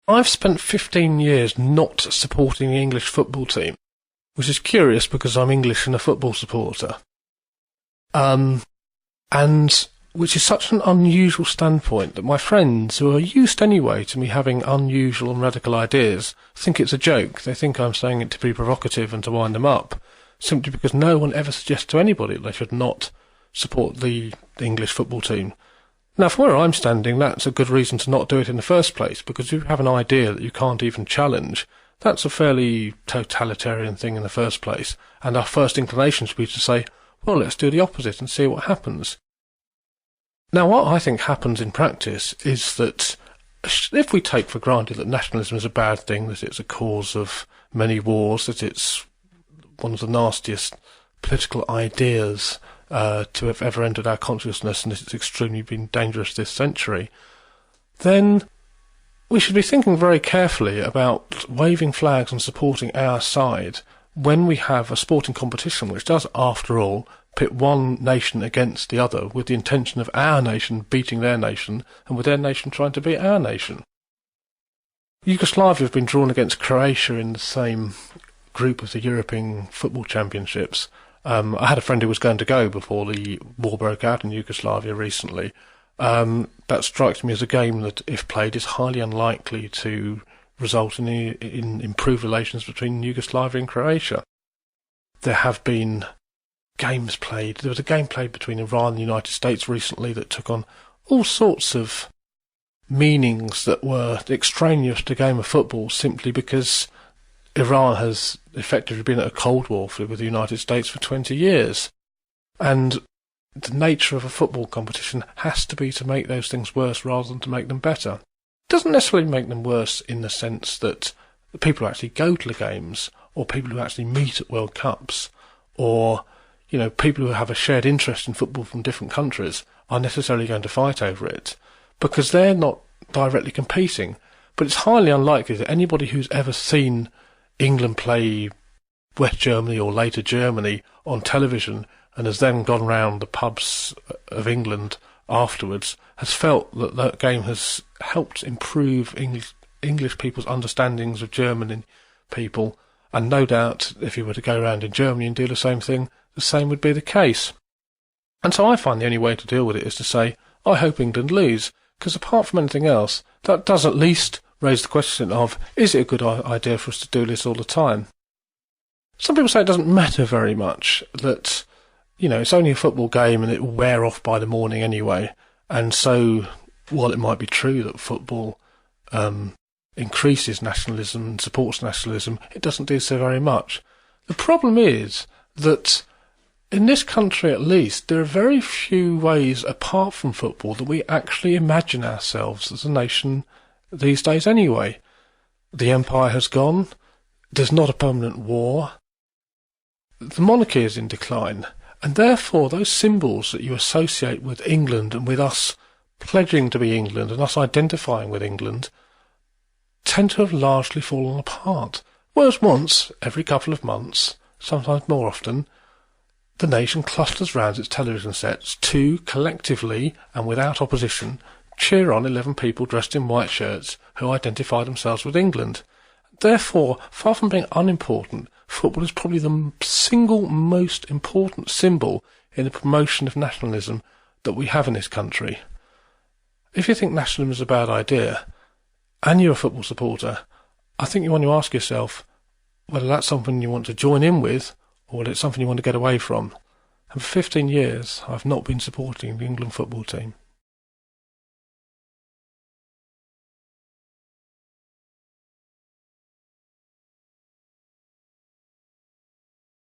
I've spent 15 years not supporting the English football team, which is curious because I'm English and a football supporter. And which is such an unusual standpoint that my friends, who are used anyway to me having unusual and radical ideas, think it's a joke. They think I'm saying it to be provocative and to wind them up, simply because no one ever suggests to anybody that they should not support the English football team. Now, from where I'm standing, that's a good reason to not do it in the first place, because if you have an idea that you can't even challenge, that's a fairly totalitarian thing in the first place, and our first inclination should be to say, well, let's do the opposite and see what happens. Now, what I think happens in practice is that if we take for granted that nationalism is a bad thing, that it's a cause of many wars, that it's one of the nastiest political ideas to have ever entered our consciousness, and it's extremely been dangerous this century, then we should be thinking very carefully about waving flags and supporting our side when we have a sporting competition which does, after all, pit one nation against the other with the intention of our nation beating their nation and with their nation trying to beat our nation. Yugoslavia have been drawn against Croatia in the same group of the European Football Championships. I had a friend who was going to go before the war broke out in Yugoslavia recently. That strikes me as a game that, if played, is highly unlikely to result in improved relations between Yugoslavia and Croatia. There have been games played. There was a game played between Iran and the United States recently that took on all sorts of meanings that were extraneous to the game of football, simply because Iran has effectively been at a Cold War with the United States for 20 years. And the nature of a football competition has to be to make those things worse rather than to make them better. It doesn't necessarily make them worse in the sense that the people who actually go to the games, or people who actually meet at World Cups, or people who have a shared interest in football from different countries are necessarily going to fight over it, because they're not directly competing. But it's highly unlikely that anybody who's ever seen England play West Germany or later Germany on television and has then gone round the pubs of England afterwards has felt that that game has helped improve English people's understandings of German people, and no doubt if you were to go around in Germany and do the same thing, the same would be the case. And so I find the only way to deal with it is to say, I hope England lose, because apart from anything else, that does at least raise the question of, is it a good idea for us to do this all the time? Some people say it doesn't matter very much, that, it's only a football game and it will wear off by the morning anyway. And so, while it might be true that football increases nationalism and supports nationalism, it doesn't do so very much. The problem is that in this country, at least, there are very few ways apart from football that we actually imagine ourselves as a nation these days anyway. The empire has gone. There's not a permanent war. The monarchy is in decline. And therefore, those symbols that you associate with England and with us pledging to be England and us identifying with England tend to have largely fallen apart. Whereas once, every couple of months, sometimes more often, the nation clusters round its television sets to, collectively and without opposition, cheer on 11 people dressed in white shirts who identify themselves with England. Therefore, far from being unimportant, football is probably the single most important symbol in the promotion of nationalism that we have in this country. If you think nationalism is a bad idea, and you're a football supporter, I think you want to ask yourself whether that's something you want to join in with, or whether it's something you want to get away from. And for 15 years, I've not been supporting the England football team.